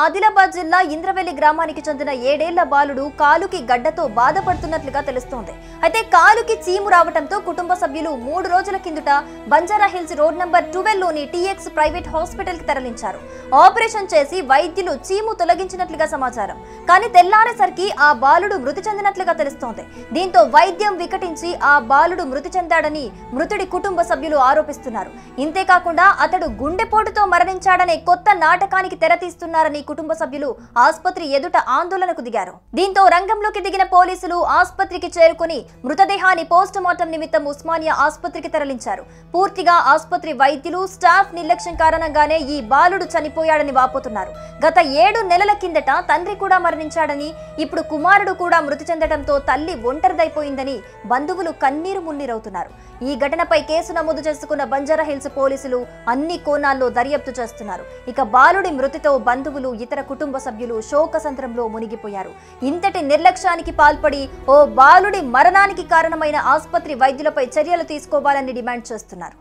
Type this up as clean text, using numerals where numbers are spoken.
ఆదిలాబాద్ జిల్లా ఇంద్రవెల్లి గ్రామానికి చెందిన 7 ఏళ్ల బాలుడు కాలుకి గడ్డతో బాధపడుతున్నట్లుగా తెలుస్తోంది. అయితే కాలుకి చీము రావడంతో కుటుంబ సభ్యులు 3 రోజుల కిందట బంజారాహిల్స్ రోడ్ నంబర్ 12 లోని టీఎక్స్ ప్రైవేట్ హాస్పిటల్ కి తరలించారు. ఆపరేషన్ చేసి వైద్యులు చీము తొలగించినట్లుగా సమాచారం. కానీ తెల్లారేసరికి ఆ బాలుడు మృతి చెందినట్లుగా తెలుస్తోంది. దీంతో వైద్యం వికటించి ఆ బాలుడు మృతి చెందాడని మృతుడి కుటుంబ సభ్యులు ఆరోపిస్తున్నారు. ఇంతేకాకుండా అతడు గుండెపోటుతో మరణించాడనే కొత్త నాటకానికి తెరతీస్తున్నారని కుటుంబ సభ్యులు ఆసుపత్రి ఎదుట ఆందోళనకు దిగారు. దీంతో రంగంలోకి దిగిన పోలీసులు ఆసుపత్రికి చేరుకుని మృతదేహాన్ని పోస్ట్ మార్టం నిమిత్తం ఉస్మానియా ఆసుపత్రికి తరలించారు. పూర్తిగా ఆసుపత్రి వైద్యులు స్టాఫ్ నిర్లక్ష్యం కారణంగానే ఈ బాలుడు చనిపోయాడని వాపోతున్నారు. గత 7 నెలల కిందట తండ్రి కూడా మరణించాడని, ఇప్పుడు కుమారుడు కూడా మృతి చెందడంతో తల్లి ఒంటరిదైపోయిందని బంధువులు కన్నీరు మున్నీరవుతున్నారు. ఈ ఘటనపై కేసు నమోదు చేసుకున్న బంజారాహిల్స్ పోలీసులు అన్ని కోణాల్లో దర్యాప్తు చేస్తున్నారు. ఇక బాలుడి మృతితో బంధువులు, ఇతర కుటుంబ సభ్యులు శోకసంద్రంలో మునిగిపోయారు. ఇంతటి నిర్లక్ష్యానికి పాల్పడి ఓ బాలుడి మరణానికి కారణమైన ఆసుపత్రి వైద్యులపై చర్యలు తీసుకోవాలని డిమాండ్ చేస్తున్నారు.